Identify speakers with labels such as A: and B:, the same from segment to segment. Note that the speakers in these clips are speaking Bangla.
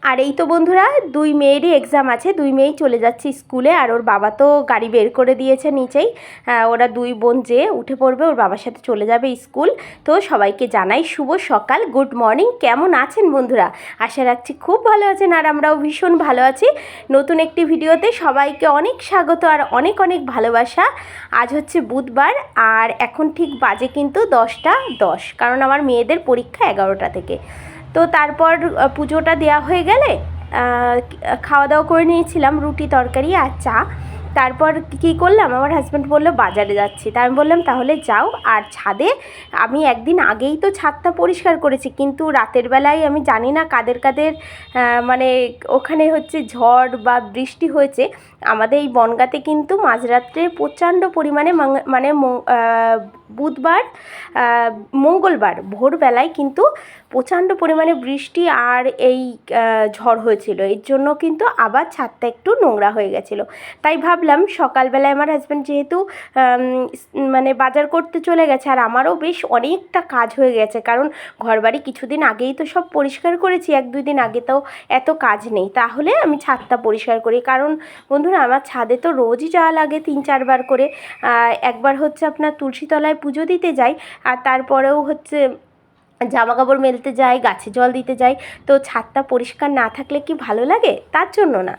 A: আর এই তো বন্ধুরা, দুই মেয়েরই এক্সাম আছে, দুই মেয়েই চলে যাচ্ছে স্কুলে। আর ওর বাবা তো গাড়ি বের করে দিয়েছে নিচেই। ওরা দুই বোন যে উঠে পড়বে, ওর বাবার সাথে চলে যাবে স্কুল। তো সবাইকে জানাই শুভ সকাল, গুড মর্নিং। কেমন আছেন বন্ধুরা? আশা রাখছি খুব ভালো আছেন, আর আমরাও ভীষণ ভালো আছি। নতুন একটি ভিডিওতে সবাইকে অনেক স্বাগত আর অনেক অনেক ভালোবাসা। আজ হচ্ছে বুধবার, আর এখন ঠিক বাজে কিন্তু 10টা 10, কারণ আমার মেয়েদের পরীক্ষা 11টা থেকে। তো তারপর পুজোটা দেওয়া হয়ে গেলে খাওয়া দাওয়া করে নিয়েছিলাম, রুটি তরকারি আর চা। তারপর কী করলাম, আমার হাজব্যান্ড বললো বাজারে যাচ্ছি, তা আমি বললাম তাহলে যাও। আর ছাদে আমি একদিন আগেই তো ছাদটা পরিষ্কার করেছি, কিন্তু রাতের বেলায় আমি জানি না কাদের কাদের মানে ওখানে হচ্ছে ঝড় বা বৃষ্টি হয়েছে। আমাদের এই বনগাঁতে কিন্তু মাঝরাত্রে প্রচণ্ড পরিমাণে মানে বুধবার মঙ্গলবার ভোরবেলায় কিন্তু প্রচণ্ড পরিমাণে বৃষ্টি আর এই ঝড় হয়েছিল। এর জন্য কিন্তু আবার ছাদটা একটু নোংরা হয়ে গেছিলো। তাই ভাবলাম সকালবেলায় আমার হাজব্যান্ড যেহেতু মানে বাজার করতে চলে গেছে, আর আমারও বেশ অনেকটা কাজ হয়ে গেছে, কারণ ঘরবাড়ি কিছুদিন আগেই তো সব পরিষ্কার করেছি, 1-2 দিন আগে তো এত কাজ নেই। তাহলে আমি ছাদটা পরিষ্কার করি, কারণ বন্ধুরা আমার ছাদে তো রোজই যাওয়া লাগে 3-4 বার করে। একবার হচ্ছে আপনার তুলসীতলায় পুজো দিতে যাই, আর তারপরেও হচ্ছে জামা কাপড় মেলতে যাই, গাছে জল দিতে যাই। তো ছাদটা পরিষ্কার না থাকলে কি ভালো লাগে? তার জন্য না।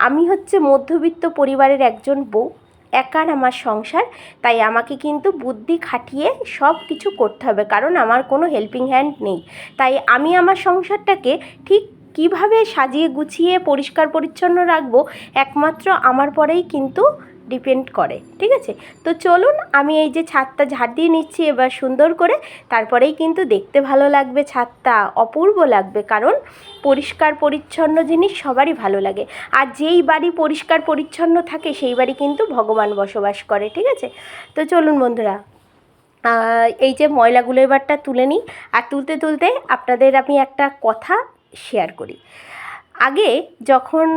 A: আমি হচ্ছে মধ্যবিত্ত পরিবারের একজন বউ, একার আমার সংসার, তাই আমাকে কিন্তু বুদ্ধি খাটিয়ে সব কিছু করতে হবে, কারণ আমার কোনো হেল্পিং হ্যান্ড নেই। তাই আমি আমার সংসারটাকে ঠিক কিভাবে সাজিয়ে গুছিয়ে পরিষ্কার পরিচ্ছন্ন রাখবো, একমাত্র আমার পরেই কিন্তু ডিপেন্ড করে। ঠিক আছে, তো চলুন আমি এই যে ছাদটা ঝাড় দিয়ে নিচ্ছি এবার সুন্দর করে, তারপরেই কিন্তু দেখতে ভালো লাগবে, ছাদটা অপূর্ব লাগবে, কারণ পরিষ্কার পরিচ্ছন্ন জিনিস সবারই ভালো লাগে। আর যেই বাড়ি পরিষ্কার পরিচ্ছন্ন থাকে সেই বাড়ি কিন্তু ভগবান বসবাস করে। ঠিক আছে, তো চলুন বন্ধুরা এই যে ময়লাগুলো এবারটা তুলে নিই। আর তুলতে তুলতে আপনাদের আমি একটা কথা শেয়ার করি। আগে যখন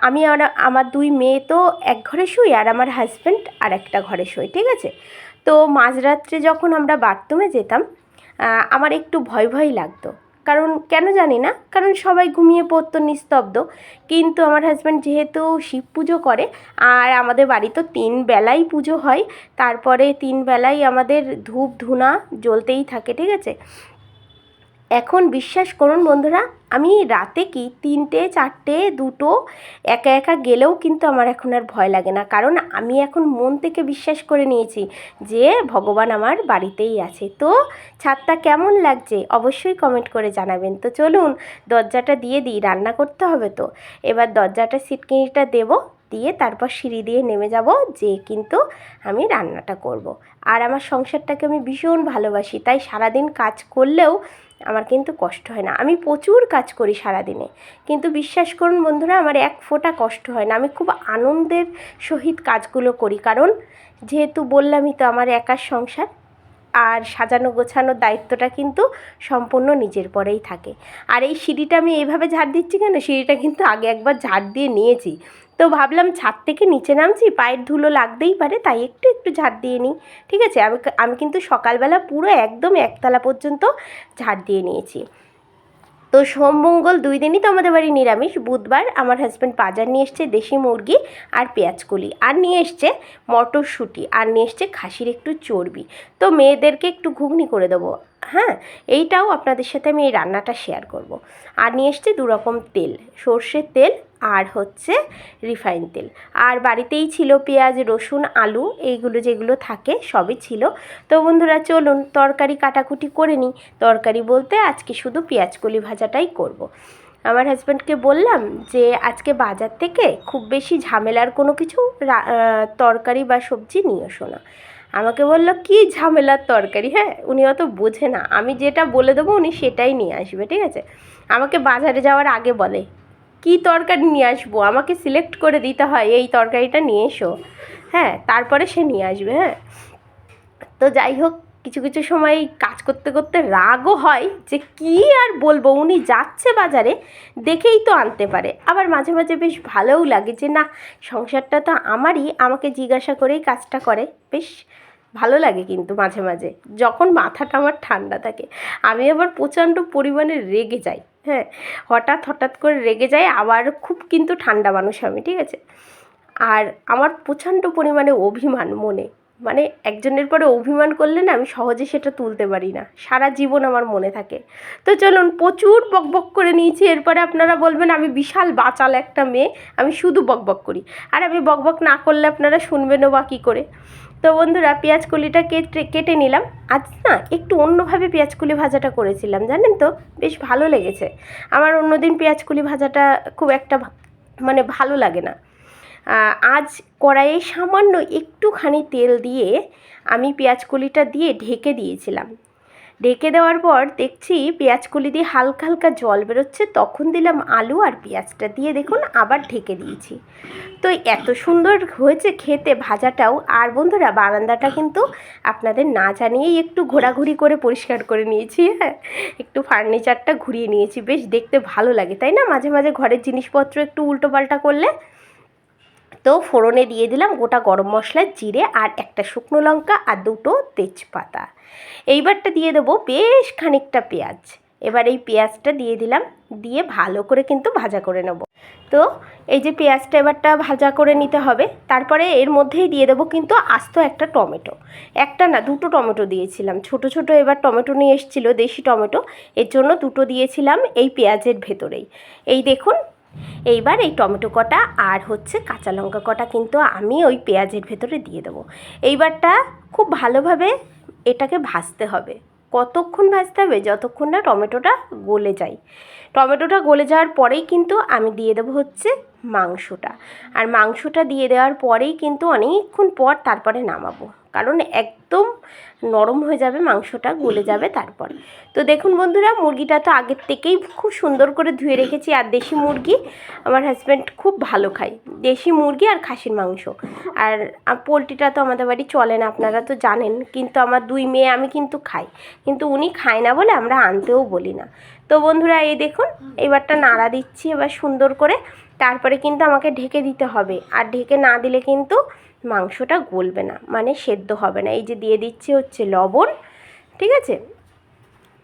A: আমি আমার দুই মেয়ে তো এক ঘরে শুই, আর আমার হাজব্যান্ড আর একটা ঘরে শুই। ঠিক আছে, তো মাঝরাত্রে যখন আমরা বাথরুমে যেতাম আমার একটু ভয় ভয় লাগতো, কারণ কেন জানি না, কারণ সবাই ঘুমিয়ে পড়তো নিস্তব্ধ। কিন্তু আমার হাজব্যান্ড যেহেতু শিব পুজো করে, আর আমাদের বাড়ি তো 3 বেলাই পুজো হয়, তারপরে 3 বেলাই আমাদের ধূপ ধুনা জ্বলতেই থাকে। ঠিক আছে, এখন বিশ্বাস করুন বন্ধুরা, আমি রাতে কি 3টে 4টে 2টো একা একা গেলেও কিন্তু আমার এখন আর ভয় লাগে না, কারণ আমি এখন মন থেকে বিশ্বাস করে নিয়েছি যে ভগবান আমার বাড়িতেই আছে। তো ছাদটা কেমন লাগছে অবশ্যই কমেন্ট করে জানাবেন। তো চলুন দরজাটা দিয়ে দিই, রান্না করতে হবে তো। এবার দরজাটা সিটকিনিটা দেবো, দিয়ে তারপর সিঁড়ি দিয়ে নেমে যাব, যে কিন্তু আমি রান্নাটা করব। আর আমার সংসারটাকে আমি ভীষণ ভালোবাসি, তাই সারাদিন কাজ করলেও আমার কিন্তু কষ্ট হয় না। আমি প্রচুর কাজ করি সারাদিনে, কিন্তু বিশ্বাস করুন বন্ধুরা আমার এক ফোঁটা কষ্ট হয় না। আমি খুব আনন্দের সহিত কাজগুলো করি, কারণ যেহেতু বললামই তো আমার একার সংসার, আর সাজানো গোছানোর দায়িত্বটা কিন্তু সম্পূর্ণ নিজের পরেই থাকে। আর এই সিঁড়িটা আমি এইভাবে ঝাড় দিচ্ছি কেন, সিঁড়িটা কিন্তু আগে একবার ঝাড় দিয়ে নিয়েছি। তো ভাবলাম ছাদ থেকে নিচে নামছি, পায়ের ধুলো লাগতেই পারে, তাই একটু একটু ঝাড় দিয়ে নিই। ঠিক আছে, আমি কিন্তু সকালবেলা পুরো একদম একতলা পর্যন্ত ঝাড় দিয়ে নিয়েছি। তো সোম মঙ্গল 2 দিনই তো আমাদের বাড়ি নিরামিষ। বুধবার আমার হাজব্যান্ড বাজার নিয়ে এসছে দেশি মুরগি আর পেঁয়াজকলি, আর নিয়ে এসছে মটরশুঁটি, আর নিয়ে এসছে খাসির একটু চর্বি। তো মেয়েদেরকে একটু ঘুগনি করে দেবো। হ্যাঁ, এইটাও আপনাদের সাথে আমি এই রান্নাটা শেয়ার করব। আর নিয়ে এসছে 2 রকম তেল, সর্ষের তেল আর হচ্ছে রিফাইন তেল। আর বাড়িতেই ছিল পেঁয়াজ রসুন আলু, এইগুলো যেগুলো থাকে সবই ছিল। তো বন্ধুরা চলুন তরকারি কাটাকুটি করে নিই। তরকারি বলতে আজকে শুধু পেঁয়াজকলি ভাজাটাই করব। আমার হাজব্যান্ডকে বললাম যে আজকে বাজার থেকে খুব বেশি ঝামেলার কোনো কিছু তরকারি বা সবজি নিয়ে এসো না। আমাকে বললো কি ঝামেলার তরকারি? হ্যাঁ, উনি অত বোঝে না, আমি যেটা বলে দেবো উনি সেটাই নিয়ে আসবে। ঠিক আছে, আমাকে বাজারে যাওয়ার আগে বলে কি তরকারি নিয়ে আসবো, আমাকে সিলেক্ট করে দিতে হয় এই তরকারিটা নিয়ে এসো। হ্যাঁ, তারপরে সে নিয়ে আসবে। হ্যাঁ, তো যাই হোক, কিছু কিছু সময় কাজ করতে করতে রাগও হয় যে কি আর বলবো, উনি যাচ্ছে বাজারে দেখেই তো আনতে পারে। আবার মাঝে মাঝে বেশ ভালোও লাগে যে না, সংসারটা তো আমারই, আমাকে জিজ্ঞাসা করেই কাজটা করে, বেশ ভালো লাগে কিন্তু মাঝে মাঝে যখন মাথাটা আমার ঠান্ডা থাকে। আমি আবার প্রচণ্ড পরিমাণে রেগে যাই, হ্যাঁ, হঠাৎ করে রেগে যাই, আবার খুব কিন্তু ঠান্ডা মানুষ আমি, ঠিক আছে। আর আমার প্রচণ্ড পরিমাণে অভিমান মনে, মানে একজনের পরে অভিমান করলে না আমি সহজে সেটা তুলতে পারি না, সারা জীবন আমার মনে থাকে। তো চলুন, প্রচুর বকবক করে নিয়েছি, এরপরে আপনারা বলবেন আমি বিশাল বাচাল একটা মেয়ে, আমি শুধু বকবক করি। আর আমি বকবক না করলে আপনারা শুনবেনও বা কী করে। তো বন্ধুরা, পেঁয়াজকলিটা কেটে নিলাম। আজ না একটু অন্যভাবে পেঁয়াজকলি ভাজাটা করেছিলাম, জানেন তো, বেশ ভালো লেগেছে আমার। অন্যদিন পেঁয়াজকলি ভাজাটা খুব একটা মানে ভালো লাগে না। আজ কড়াইয়ে সামান্য একটুখানি তেল দিয়ে আমি পেঁয়াজকলিটা দিয়ে ঢেকে দিয়েছিলাম। ঢেকে দেওয়ার পর দেখছি পেঁয়াজকলি দিয়ে হালকা হালকা জল বেরোচ্ছে, তখন দিলাম আলু আর পেঁয়াজটা দিয়ে, দেখুন আবার ঢেকে দিয়েছি। তো এত সুন্দর হয়েছে খেতে ভাজাটাও। আর বন্ধুরা, বারান্দাটা কিন্তু আপনাদের না জানিয়েই একটু ঘোরাঘুরি করে পরিষ্কার করে নিয়েছি, হ্যাঁ, একটু ফার্নিচারটা ঘুরিয়ে নিয়েছি, বেশ দেখতে ভালো লাগে তাই না, মাঝে মাঝে ঘরের জিনিসপত্র একটু উল্টোপাল্টা করলে। তো ফোড়নে দিয়ে দিলাম গোটা গরম মশলা, জিরে আর একটা শুকনো লঙ্কা আর দুটো তেজপাতা। এইবারটা দিয়ে দেবো বেশ খানিকটা পেঁয়াজ। এবার এই পেঁয়াজটা দিয়ে দিলাম, দিয়ে ভালো করে কিন্তু ভাজা করে নেব। তো এই যে পেঁয়াজটা এবারটা ভাজা করে নিতে হবে। তারপরে এর মধ্যেই দিয়ে দেবো কিন্তু আস্ত একটা টমেটো, একটা না দুটো টমেটো দিয়েছিলাম, ছোট ছোট এবার টমেটো নিয়ে এসেছিলো, দেশি টমেটো, এর জন্য দুটো দিয়েছিলাম এই পেঁয়াজের ভেতরেই। এই দেখুন, এইবার এই টমেটো কটা আর হচ্ছে কাঁচা লঙ্কা কটা কিন্তু আমি ওই পেঁয়াজের ভেতরে দিয়ে দেবো। এইবারটা খুব ভালোভাবে এটাকে ভাজতে হবে। কতক্ষণ ভাজতে হবে? যতক্ষণ না টমেটোটা গলে যায়। টমেটোটা গলে যাওয়ার পরেই কিন্তু আমি দিয়ে দেবো হচ্ছে মাংসটা। আর মাংসটা দিয়ে দেওয়ার পরেই কিন্তু অনেকক্ষণ পর তারপরে নামাবো, কারণ একদম নরম হয়ে যাবে মাংসটা, গলে যাবে তারপর। তো দেখুন বন্ধুরা, মুরগিটা তো আগের থেকেই খুব সুন্দর করে ধুয়ে রেখেছি। আর দেশি মুরগি আমার হাজব্যান্ড খুব ভালো খায়, দেশি মুরগি আর খাসির মাংস। আর পোলট্রিটা তো আমাদের বাড়ি চলে না, আপনারা তো জানেন, কিন্তু আমার দুই মেয়ে আমি কিন্তু খাই, কিন্তু উনি খায় না বলে আমরা আনতেও বলি না। তো বন্ধুরা, এই দেখুন এবারটা নাড়া দিচ্ছি এবার সুন্দর করে, তারপরে কিন্তু আমাকে ঢেকে দিতে হবে। আর ঢেকে না দিলে কিন্তু মাংসটা গলবে না, মানে সেদ্ধ হবে না। এই যে দিয়ে দিচ্ছি হচ্ছে লবণ, ঠিক আছে,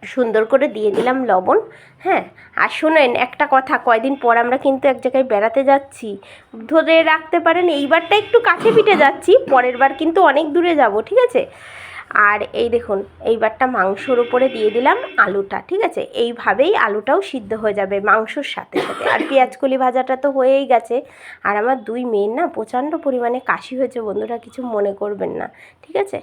A: সুন্দর করে দিয়ে দিলাম লবণ, হ্যাঁ। আর শোনেন একটা কথা, কয়দিন পর আমরা কিন্তু এক জায়গায় বেড়াতে যাচ্ছি, ধরে রাখতে পারেন এইবারটা একটু কাছে পিঠে যাচ্ছি, পরের বার কিন্তু অনেক দূরে যাব, ঠিক আছে। আর এই দেখুন, এইবারটা মাংসর উপরে দিয়ে দিলাম আলুটা, ঠিক আছে, এইভাবেই আলুটাও সিদ্ধ হয়ে যাবে মাংসর সাথে সাথে। আর পেঁয়াজকলি ভাজাটা তো হয়েই গেছে। আর আমার দুই মেয়ের না প্রচণ্ড পরিমাণে কাশি হয়েছে বন্ধুরা, কিছু মনে করবেন না, ঠিক আছে।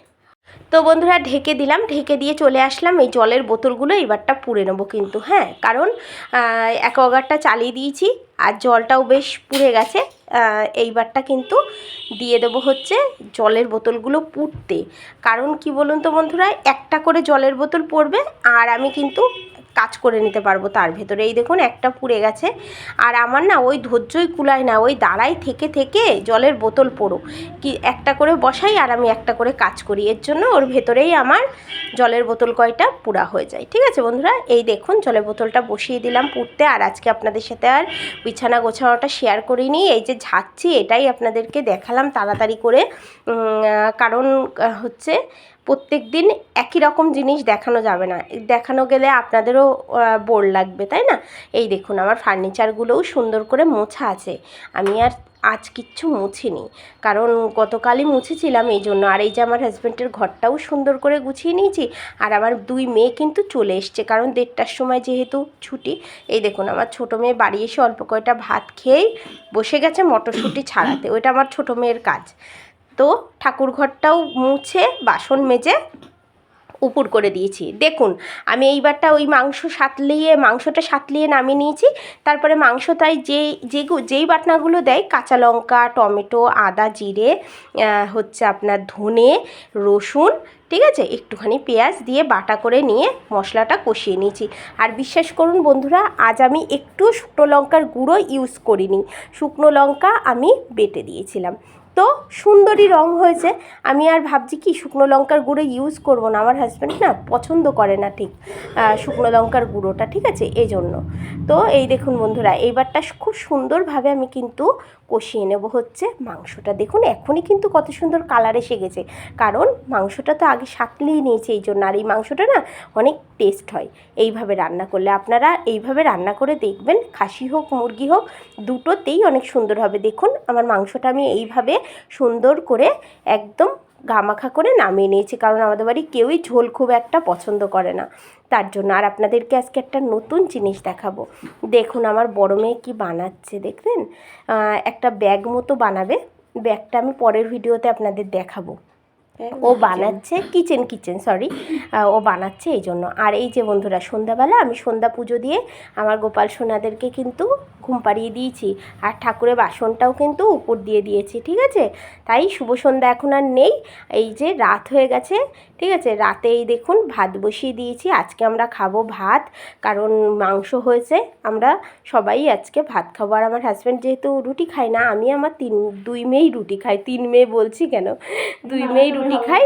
A: তো বন্ধুরা, ঢেকে দিলাম, ঢেকে দিয়ে চলে আসলাম। এই জলের বোতলগুলো এবারটা পুড়ে নেবো কিন্তু, হ্যাঁ, কারণ অ্যাকোয়াগার্ডটা চালিয়ে দিয়েছি আর জলটাও বেশ পুড়ে গেছে। এইবারটা কিন্তু দিয়ে দেবো হচ্ছে জলের বোতলগুলো পুড়তে। কারণ কি বলুন তো বন্ধুরা, একটা করে জলের বোতল পড়বে আর আমি কিন্তু কাজ করে নিতে পারবো তার ভেতরে। এই দেখুন একটা পুড়ে গেছে। আর আমার না ওই ধৈর্যই কুলায় না, ওই দাঁড়াই থেকে থেকে জলের বোতল পোড়ো কি একটা করে বসাই আর আমি একটা করে কাজ করি, এর জন্য ওর ভেতরেই আমার জলের বোতল কয়টা পুরা হয়ে যায়, ঠিক আছে বন্ধুরা। এই দেখুন জলের বোতলটা বসিয়ে দিলাম পুড়তে। আর আজকে আপনাদের সাথে আর বিছানা গোছানোটা শেয়ার করিনি, এই যে ঝাড়ছি এটাই আপনাদেরকে দেখালাম তাড়াতাড়ি করে, কারণ হচ্ছে প্রত্যেক দিন একই রকম জিনিস দেখানো যাবে না, দেখানো গেলে আপনাদেরও বোর লাগবে, তাই না। এই দেখুন আমার ফার্নিচারগুলোও সুন্দর করে মোছা আছে, আমি আর আজ কিচ্ছু মুছিনি, কারণ গতকালই মুছেছিলাম এই জন্য। আর এই যে আমার হাজব্যান্ডের ঘরটাও সুন্দর করে গুছিয়ে নিয়েছি। আর আমার দুই মেয়ে কিন্তু চলে এসছে, কারণ 1:30টার সময় যেহেতু ছুটি। এই দেখুন আমার ছোটো মেয়ে বাড়ি এসে অল্প কয়টা ভাত খেয়েই বসে গেছে মটরশুঁটি ছাড়াতে, ওইটা আমার ছোটো মেয়ের কাজ। তো ঠাকুর ঘরটাও মুছে বাসন মেজে উপুর করে দিয়েছি। দেখুন আমি এইবারটা ওই মাংসটা সাতলিয়ে নামিয়ে নিয়েছি। তারপরে মাংসটায় যেই বাটনাগুলো দেয়, কাঁচা লঙ্কা, টমেটো, আদা, জিরে, হচ্ছে আপনার ধনে, রসুন, ঠিক আছে, একটুখানি পেঁয়াজ দিয়ে বাটা করে নিয়ে মশলাটা কষিয়ে নিয়েছি। আর বিশ্বাস করুন বন্ধুরা, আজ আমি একটু শুকনো লঙ্কার গুঁড়ো ইউজ করিনি, শুকনো লঙ্কা আমি বেটে দিয়েছিলাম। তো সুন্দরই রং হয়েছে। আমি আর ভাবছি কি শুকনো লঙ্কার গুঁড়ো ইউজ করব না, আমার হাজব্যান্ড না পছন্দ করে না ঠিক শুকনো লঙ্কার গুঁড়োটা, ঠিক আছে, এই জন্য। তো এই দেখুন বন্ধুরা, এইবারটা খুব সুন্দরভাবে আমি কিন্তু কষিয়ে নেব হচ্ছে মাংসটা। দেখুন এখনই কিন্তু কত সুন্দর কালার এসে গেছে, কারণ মাংসটা তো আগে সাঁতলিয়ে নিয়েছে এই জন্য। আর এই মাংসটা না অনেক টেস্ট হয় এইভাবে রান্না করলে। আপনারা এইভাবে রান্না করে দেখবেন, খাসি হোক মুরগি হোক দুটোতেই অনেক সুন্দর হবে। দেখুন আমার মাংসটা আমি এইভাবে সুন্দর করে একদম গামাখা করে নামিয়ে নিয়েছি, কারণ আমাদের বাড়ি কেউই ঝোল খুব একটা পছন্দ করে না, তার জন্য। আর আপনাদেরকে আজকে একটা নতুন জিনিস দেখাবো। দেখুন আমার বড় মেয়ে কী বানাচ্ছে দেখবেন, একটা ব্যাগ মতো বানাবে। ব্যাগটা আমি পরের ভিডিওতে আপনাদের দেখাবো। ও বানাচ্ছে কিচেন সরি, ও বানাচ্ছে এই জন্য। আর এই যে বন্ধুরা, সন্ধ্যাবেলা আমি সন্ধ্যা পুজো দিয়ে আমার গোপাল সোনাদেরকে কিন্তু ঘুম পাড়িয়ে দিয়েছি, আর ঠাকুরের বাসনটাও কিন্তু উপর দিয়ে দিয়েছি, ঠিক আছে। তাই শুভ সন্ধ্যা এখন আর নেই, এই যে রাত হয়ে গেছে, ঠিক আছে। রাতে এই দেখুন ভাত বসিয়ে দিয়েছি। আজকে আমরা খাবো ভাত, কারণ মাংস হয়েছে, আমরা সবাই আজকে ভাত খাবো। আর আমার হাজব্যান্ড যেহেতু রুটি খায় না, আমি আমার দুই মেয়েই রুটি খাই। 3 মেয়ে বলছি কেন, 2 মেয়েই রুটি খাই।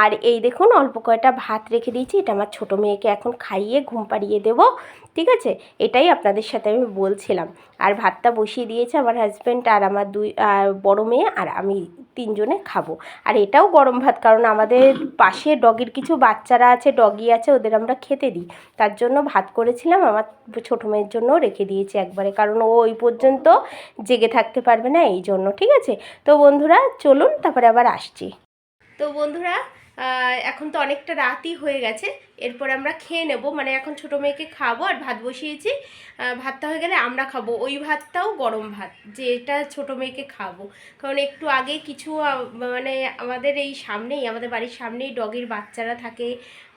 A: আর এই দেখুন অল্প কয়টা ভাত রেখে দিয়েছি, এটা আমার ছোটো মেয়েকে এখন খাইয়ে ঘুম পাড়িয়ে দেবো, ঠিক আছে। এটাই আপনাদের সাথে আমি বলছিলাম। আর ভাতটা বসিয়ে দিয়েছে আমার হাজব্যান্ড, আর আমার বড় মেয়ে আর আমি 3 জনে খাবো। আর এটাও গরম ভাত, কারণ আমাদের পাশে ডগির কিছু বাচ্চারা আছে, ডগি আছে, ওদের আমরা খেতে দিই, তার জন্য ভাত করেছিলাম। আমার ছোটো মেয়ের জন্যও রেখে দিয়েছি একবারে, কারণ ও ওই পর্যন্ত জেগে থাকতে পারবে না এই জন্য, ঠিক আছে। তো বন্ধুরা চলুন তারপরে আবার আসছি। তো বন্ধুরা এখন তো অনেকটা রাতই হয়ে গেছে, এরপর আমরা খেয়ে নেব। মানে এখন ছোটো মেয়েকে খাবো, আর ভাত বসিয়েছি, ভাতটা হয়ে গেলে আমরা খাবো। ওই ভাতটাও গরম ভাত, যেটা ছোটো মেয়েকে খাবো। কারণ একটু আগে কিছু মানে আমাদের এই সামনেই, আমাদের বাড়ির সামনেই ডগির বাচ্চারা থাকে,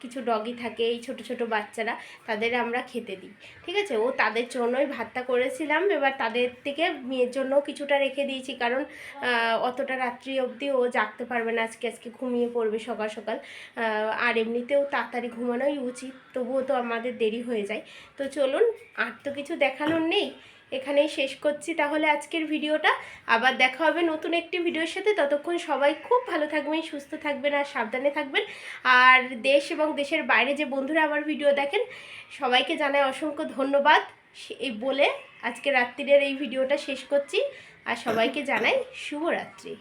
A: কিছু ডগি থাকে, এই ছোট ছোট বাচ্চারা, তাদের আমরা খেতে দিই, ঠিক আছে। ও তাদের জন্যই ভাতটা করেছিলাম। এবার তাদের থেকে মেয়ের জন্য কিছুটা রেখে দিয়েছি, কারণ অতটা রাত্রি অবধি ও জাগতে পারবে না, আজকে ঘুমিয়ে পড়বে সকাল সকাল। আর এমনিতেও তাড়াতাড়ি ঘুমানোই উচিত, তবুও তো আমাদের দেরি হয়ে যায়। তো চলুন, আর তো কিছু দেখানোর নেই, এখানেই শেষ করছি তাহলে আজকের ভিডিওটা। আবার দেখা হবে নতুন একটি ভিডিওর সাথে। ততক্ষণ সবাই খুব ভালো থাকবেন, সুস্থ থাকবেন, আর সাবধানে থাকবেন। আর দেশ এবং দেশের বাইরে যে বন্ধুরা আমার ভিডিও দেখেন, সবাইকে জানাই অসংখ্য ধন্যবাদ। এই বলে আজকে রাত্রির এই ভিডিওটা শেষ করছি, আর সবাইকে জানাই শুভরাত্রি।